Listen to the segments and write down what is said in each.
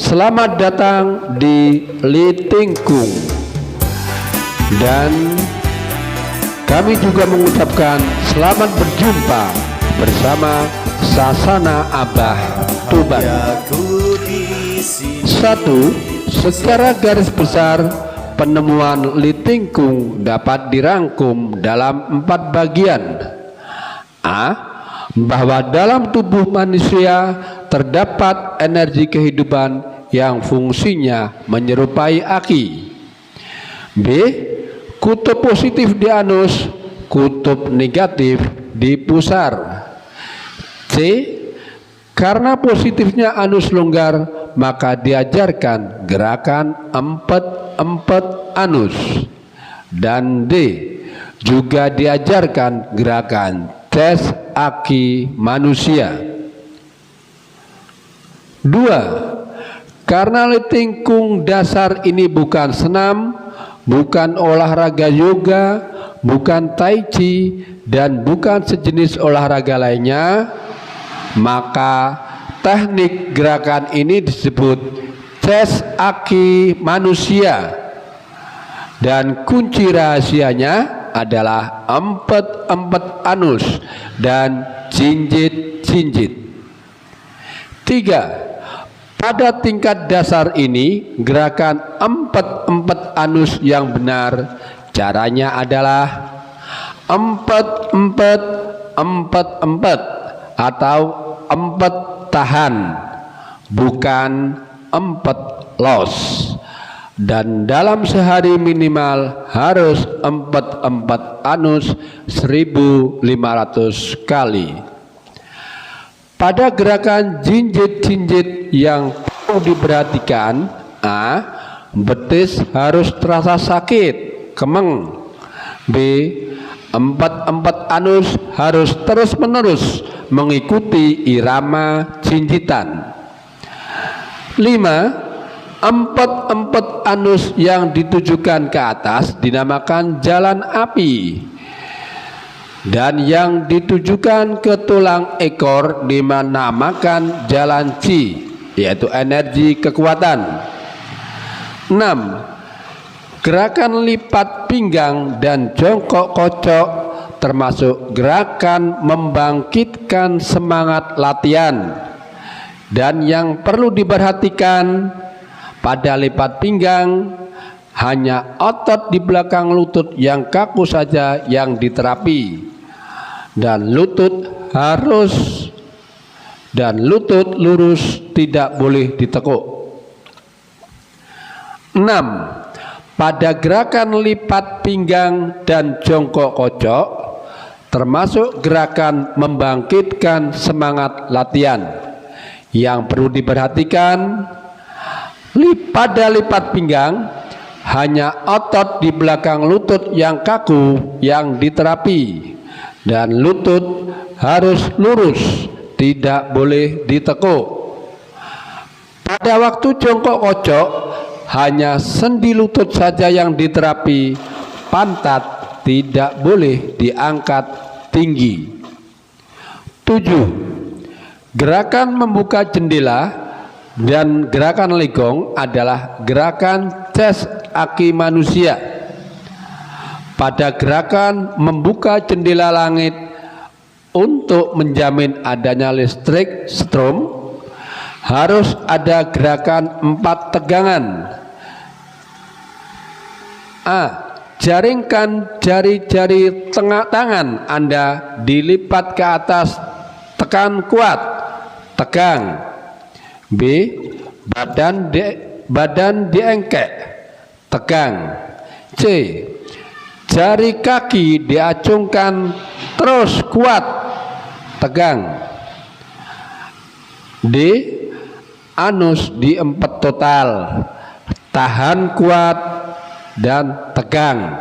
Selamat datang di Litingkung. Dan kami juga mengucapkan selamat berjumpa bersama Sasana Abah Tuban. 1. Secara garis besar, penemuan Litingkung dapat dirangkum dalam 4 bagian. A. Bahwa dalam tubuh manusia terdapat energi kehidupan yang fungsinya menyerupai aki. B. Kutub positif di anus, kutub negatif di pusar. C. Karena positifnya anus longgar, maka diajarkan gerakan empet-empet anus. Dan D. Juga diajarkan gerakan tes aki manusia. 2. Karena Litingkung dasar ini bukan senam, bukan olahraga yoga, bukan tai chi, dan bukan sejenis olahraga lainnya, maka teknik gerakan ini disebut tes aki manusia. Dan kunci rahasianya adalah empet-empet anus dan jinjit-jinjit. 3. Pada tingkat dasar ini, gerakan empet-empet anus yang benar caranya adalah empet-empet, empet-empet, atau empet tahan, bukan empet los. Dan dalam sehari minimal harus empet-empet anus 1.500 kali. Pada gerakan jinjit-jinjit yang perlu diperhatikan, A. Betis harus terasa sakit, kemeng. B. Empet-empet anus harus terus-menerus mengikuti irama jinjitan. 5. Empet-empet anus yang ditujukan ke atas dinamakan jalan api, dan yang ditujukan ke tulang ekor dinamakan jalan chi, yaitu energi kekuatan. 6. Gerakan lipat pinggang dan jongkok kocok termasuk gerakan membangkitkan semangat latihan, dan yang perlu diperhatikan pada lipat pinggang hanya otot di belakang lutut yang kaku saja yang diterapi, dan lutut lurus, tidak boleh ditekuk. 6. Pada gerakan lipat pinggang dan jongkok kocok termasuk gerakan membangkitkan semangat latihan. Yang perlu diperhatikan, pada lipat pinggang hanya otot di belakang lutut yang kaku yang diterapi, dan lutut harus lurus, tidak boleh ditekuk. Pada waktu jongkok kocok hanya sendi lutut saja yang diterapi, pantat tidak boleh diangkat tinggi. 7. Gerakan membuka jendela dan gerakan legong adalah gerakan tes aki manusia. Pada gerakan membuka jendela langit untuk menjamin adanya listrik strom, harus ada gerakan 4 tegangan. A. Jaringkan jari-jari tengah tangan Anda dilipat ke atas, tekan kuat, tegang. B. Badan diengkek, tegang. C. Jari kaki diacungkan terus kuat, tegang. D. Anus diempet total, tahan kuat dan tegang.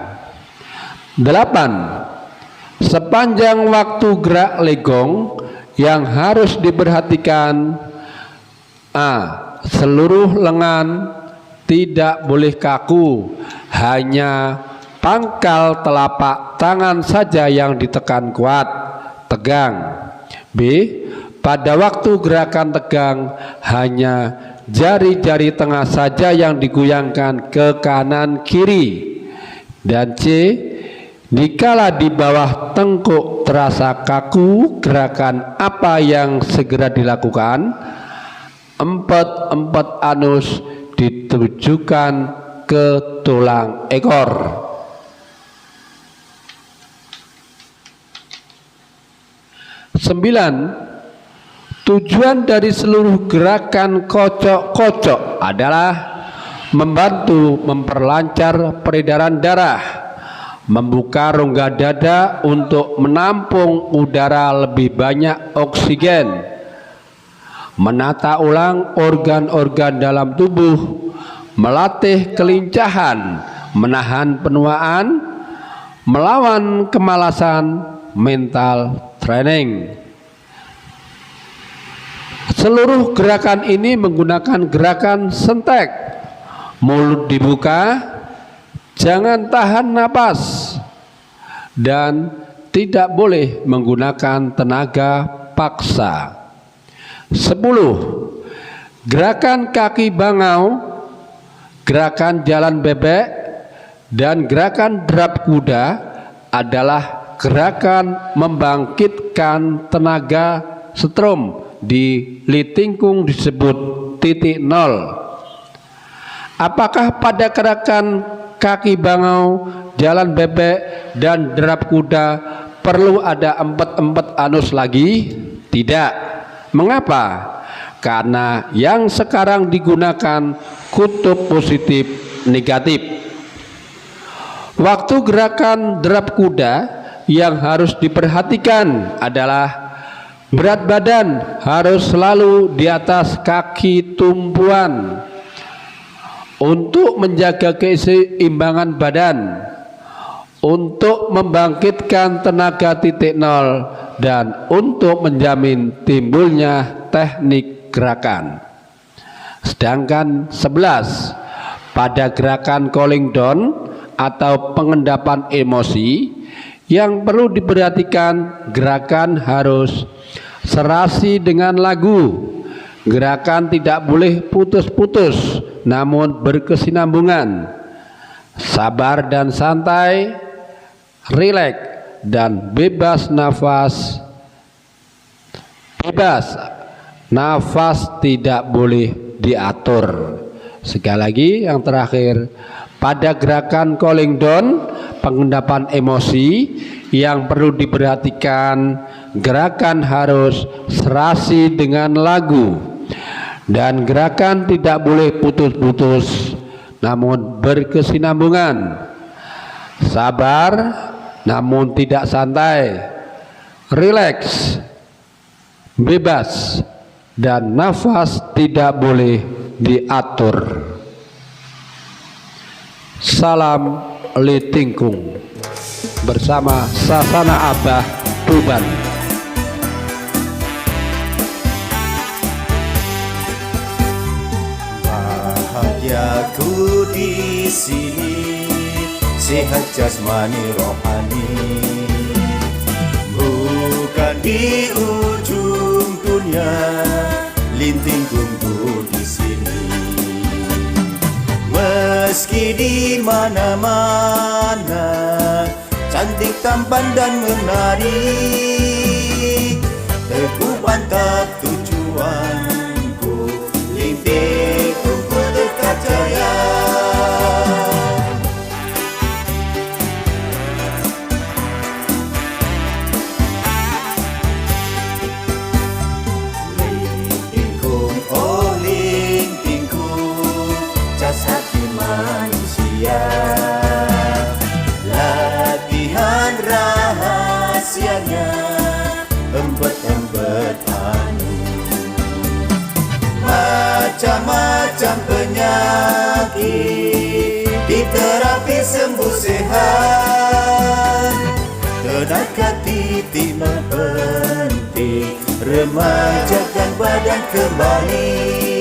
8. Sepanjang waktu gerak legong yang harus diperhatikan: A. Seluruh lengan tidak boleh kaku, hanya pangkal telapak tangan saja yang ditekan kuat, tegang. B. Pada waktu gerakan tegang hanya jari-jari tengah saja yang digoyangkan ke kanan kiri. Dan C, dikala di bawah tengkuk terasa kaku, gerakan apa yang segera dilakukan? Empet-empet anus ditujukan ke tulang ekor. 9. Tujuan dari seluruh gerakan kocok-kocok adalah membantu memperlancar peredaran darah, membuka rongga dada untuk menampung udara lebih banyak oksigen, menata ulang organ-organ dalam tubuh, melatih kelincahan, menahan penuaan, melawan kemalasan, mental training. Seluruh gerakan ini menggunakan gerakan sentek. Mulut dibuka, jangan tahan napas, dan tidak boleh menggunakan tenaga paksa. 10. Gerakan kaki bangau, gerakan jalan bebek, dan gerakan derap kuda adalah gerakan membangkitkan tenaga setrum. Di Litingkung disebut titik nol. Apakah pada gerakan kaki bangau, jalan bebek, dan derap kuda perlu ada empet-empet anus lagi? Tidak. Mengapa? Karena yang sekarang digunakan kutub positif negatif. Waktu gerakan derap kuda yang harus diperhatikan adalah berat badan harus selalu di atas kaki tumpuan untuk menjaga keseimbangan badan, untuk membangkitkan tenaga titik nol, dan untuk menjamin timbulnya teknik gerakan. Sedangkan 11, pada gerakan cooling down atau pengendapan emosi, yang perlu diperhatikan gerakan harus serasi dengan lagu. Gerakan tidak boleh putus-putus, namun berkesinambungan. Sabar dan santai, rileks dan bebas nafas. Bebas nafas tidak boleh diatur. Sekali lagi yang terakhir, pada gerakan cooling down, pengendapan emosi, yang perlu diperhatikan gerakan harus serasi dengan lagu, dan gerakan tidak boleh putus-putus namun berkesinambungan. Sabar namun tidak santai, rileks, bebas, dan nafas tidak boleh diatur. Salam Litingkung bersama Sasana Abah Tuban. Bahagiaku di sini, sehat jasmani rohani, bukan di ujung dunia. Litingkungku di sini, meski di mana-mana cantik, tampan dan menarik, teguh mantap tujuanku, Litingkungku dekat jaya. Litingkung, oh Litingkung, jas hati manusia, latihan rahasianya, empet-empet anus, macam-macam penyakit diterapi sembuh sehat. Tenaga titik nol penting, remajakan badan kembali.